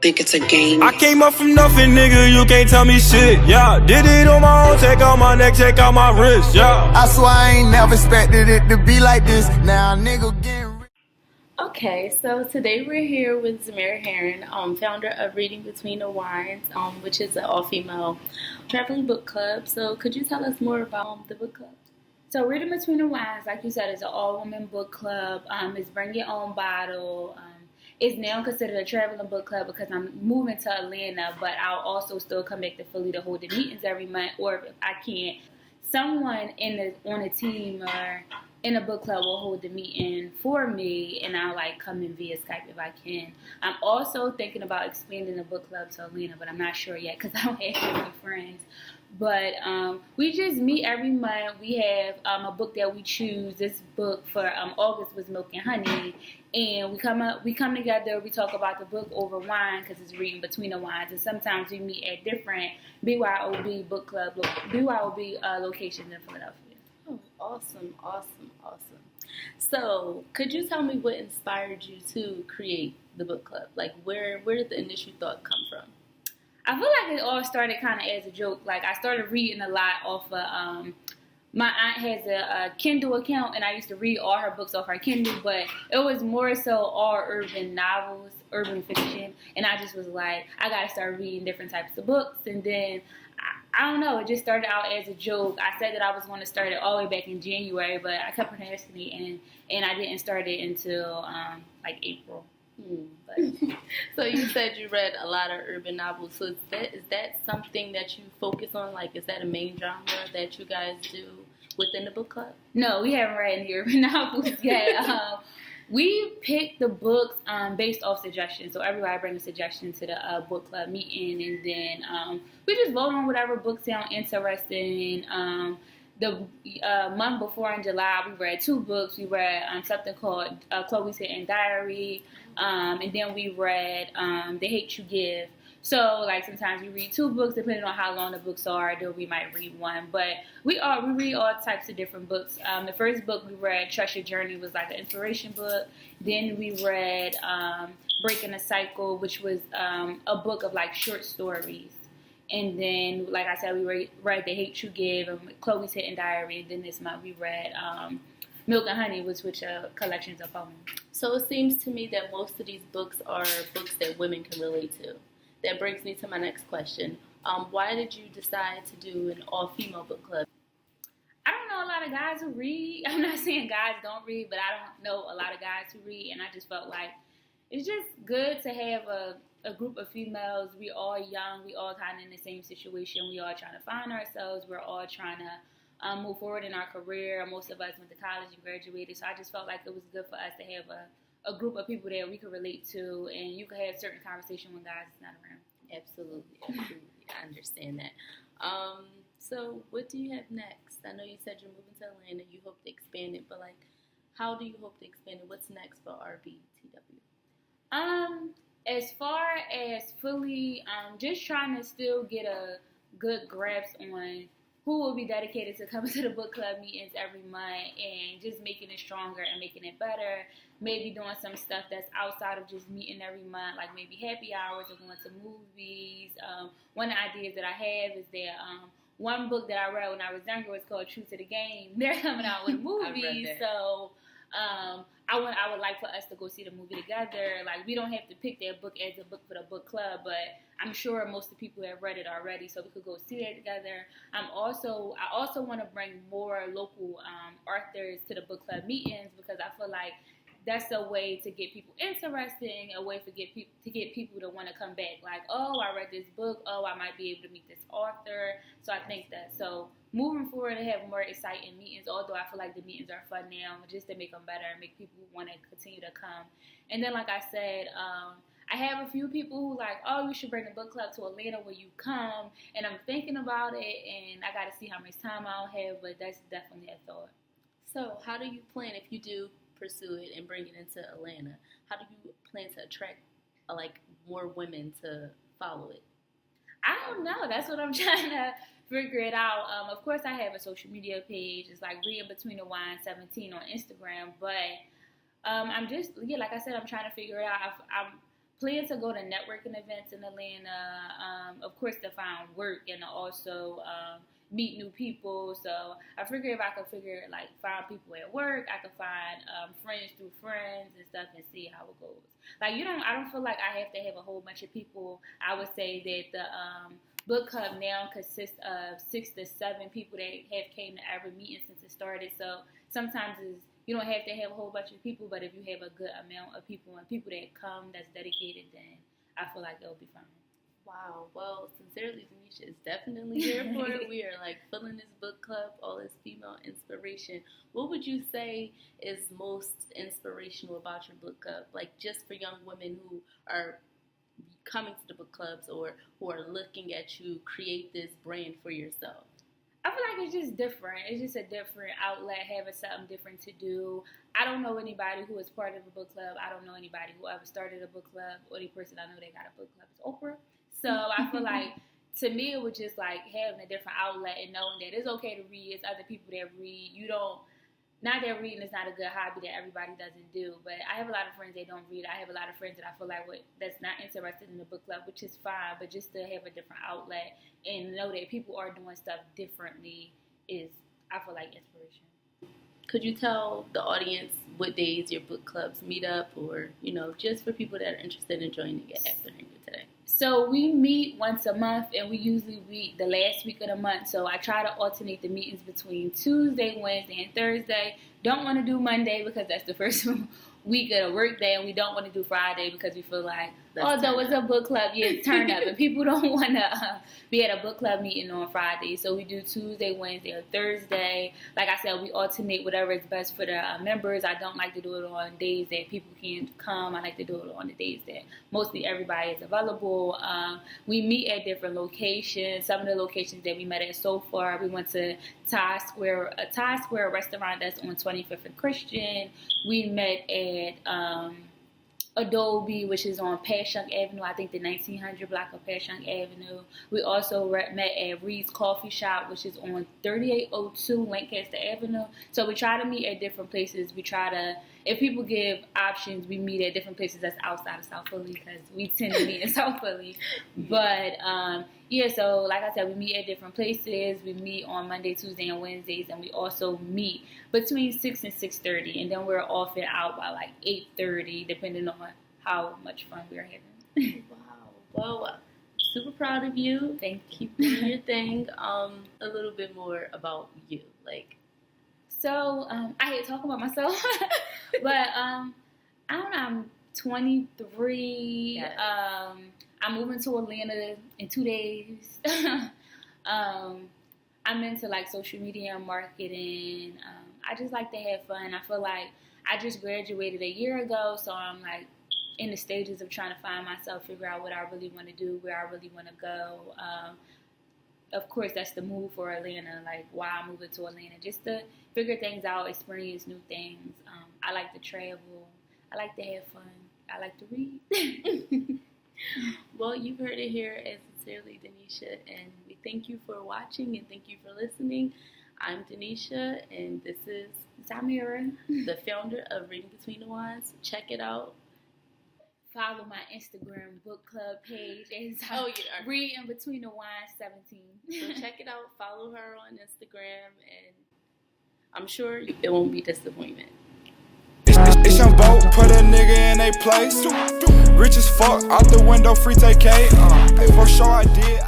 think it's a game. I came up from nothing, nigga, you can't tell me shit, yeah. Did it on my own, take out my neck, take out my wrist, yeah. I swear I ain't never expected it to be like this. Now nigga getting rich. Okay, so today we're here with Zymirra Herrin, founder of Reading Between the Wines, which is an all-female traveling book club. So could you tell us more about the book club? So Reading Between the Wines, like you said, is an all-women book club. It's bring your own bottle. It's now considered a traveling book club because I'm moving to Atlanta, but I'll also still come back to Philly to hold the meetings every month, or if I can't, someone on the team or in a book club will hold the meeting for me, and I'll come in via Skype if I can. I'm also thinking about expanding the book club to Atlanta, but I'm not sure yet because I don't have any friends. But we just meet every month. We have a book that we choose. This book for August was Milk and Honey, and we come together. We talk about the book over wine because it's Reading Between the Wines, and sometimes we meet at different BYOB book club locations in Philadelphia. Oh, awesome. So, could you tell me what inspired you to create the book club? Where did the initial thought come from? I feel like it all started kind of as a joke. I started reading a lot off of, my aunt has a Kindle account, and I used to read all her books off her Kindle, but it was more so all urban novels, urban fiction, and I just was like, I got to start reading different types of books, and then I don't know, it just started out as a joke. I said that I was going to start it all the way back in January, but I kept procrastinating, and I didn't start it until April. So you said you read a lot of urban novels. So is that something that you focus on? Is that a main genre that you guys do within the book club? No, we haven't read any urban novels yet. We pick the books based off suggestions. So everybody brings a suggestion to the book club meeting, and then we just vote on whatever books sound interesting. The month before in July, we read 2 books. We read something called Chloe's Hidden Diary, and then we read The Hate You Give. So, sometimes we read 2 books, depending on how long the books are, then we might read 1. But we read all types of different books. The first book we read, Trust Your Journey, was an inspiration book. Then we read Breaking the Cycle, which was a book of short stories. And then, like I said, we read The Hate You Give and Chloe's Hidden Diary. And then this month we read Milk and Honey, which are collections of poems. So it seems to me that most of these books are books that women can relate to. That brings me to my next question. Why did you decide to do an all-female book club? I don't know a lot of guys who read. I'm not saying guys don't read, but I don't know a lot of guys who read. And I just felt like it's just good to have a group of females. We all young. We all kind of in the same situation. We all trying to find ourselves. We're all trying to move forward in our career. Most of us went to college and graduated. So I just felt like it was good for us to have a group of people that we could relate to, and you could have certain conversation when guys is not around. Absolutely. I understand that. So what do you have next? I know you said you're moving to Atlanta. You hope to expand it, but how do you hope to expand it? What's next for RBTW? As far as Philly, just trying to still get a good grasp on who will be dedicated to coming to the book club meetings every month and just making it stronger and making it better. Maybe doing some stuff that's outside of just meeting every month, like maybe happy hours or going to movies. One of the ideas that I have is that one book that I read when I was younger was called True to the Game. They're coming out with movies, so I would like for us to go see the movie together. We don't have to pick that book as a book for the book club, but I'm sure most of the people have read it already, so we could go see that together. I also want to bring more local authors to the book club meetings because I feel like that's a way to get people interested, a way to get people to want to come back. Oh, I read this book. Oh, I might be able to meet this author. So I think that. So moving forward to have more exciting meetings, although I feel like the meetings are fun now, just to make them better and make people want to continue to come. And then, like I said, I have a few people who oh, you should bring the book club to Atlanta where you come. And I'm thinking about it, and I got to see how much time I'll have, but that's definitely a thought. So how do you plan, if you do pursue it and bring it into Atlanta, how do you plan to attract more women to follow it? I don't know. That's what I'm trying to figure it out. Of course, I have a social media page. It's Reading Between the Wines 17 on Instagram. But I'm just, like I said, I'm trying to figure it out. plan to go to networking events in Atlanta, of course to find work and to also meet new people. So I figure if I could find people at work, I could find friends through friends and stuff and see how it goes. Like I don't feel like I have to have a whole bunch of people. I would say that the book club now consists of 6 to 7 people that have came to every meeting since it started. So sometimes you don't have to have a whole bunch of people, but if you have a good amount of people and people that come that's dedicated, then I feel like it'll be fine. Wow. Well, sincerely, Tanisha is definitely here for it. We are filling this book club, all this female inspiration. What would you say is most inspirational about your book club? Just for young women who are coming to the book clubs or who are looking at you create this brand for yourself? I feel like it's just different. It's just a different outlet, having something different to do. I don't know anybody who is part of a book club. I don't know anybody who ever started a book club. The only person I know that got a book club is Oprah. So I feel like, to me, it was just having a different outlet and knowing that it's okay to read. It's other people that read. Not that reading is not a good hobby that everybody doesn't do, but I have a lot of friends that don't read. I have a lot of friends that I feel like that's not interested in the book club, which is fine, but just to have a different outlet and know that people are doing stuff differently is, I feel like, inspiration. Could you tell the audience what days your book clubs meet up, or, just for people that are interested in joining it after hearing it today? So we meet once a month, and we usually meet the last week of the month. So I try to alternate the meetings between Tuesday, Wednesday, and Thursday. Don't want to do Monday because that's the first week of the work day, and we don't want to do Friday because we feel like, although it's a book club, turn up, and people don't want to be at a book club meeting on Friday. So we do Tuesday, Wednesday, or Thursday. Like I said, we alternate whatever is best for the members. I don't like to do it on days that people can't come. I like to do it on the days that mostly everybody is available. We meet at different locations. Some of the locations that we met at so far, we went to Times Square restaurant that's on 25th and Christian. We met at Adobe, which is on Passyunk Avenue, I think the 1900 block of Passyunk Avenue. We also met at Reed's Coffee Shop, which is on 3802 Lancaster Avenue. So we try to meet at different places. We try to, if people give options, we meet at different places that's outside of South Philly because we tend to meet in South Philly. But so like I said, we meet at different places. We meet on Monday, Tuesday, and Wednesdays, and we also meet between 6 and 6:30, and then we're off and out by 8:30, depending on how much fun we're having. Wow. Well, super proud of you. Thank you. Keep doing your thing. A little bit more about you, So, I hate talking about myself, but I don't know, I'm 23. Yes. I'm moving to Atlanta in 2 days. I'm into social media and marketing. I just like to have fun. I feel like I just graduated a year ago, so I'm in the stages of trying to find myself, figure out what I really want to do, where I really want to go. Of course, that's the move for Atlanta, why I'm moving to Atlanta, just to figure things out, experience new things. I like to travel. I like to have fun. I like to read. Well, you've heard it here as Sincerely Denisha, and we thank you for watching and thank you for listening. I'm Denisha, and this is Zymirra, the founder of Reading Between the Lines. Check it out. Follow my Instagram book club page as Reading Between the Wines 17. So check it out. Follow her on Instagram, and I'm sure it won't be disappointment. It's your boat, put a nigga in a place. Rich as fuck, out the window, free take K. For sure I did.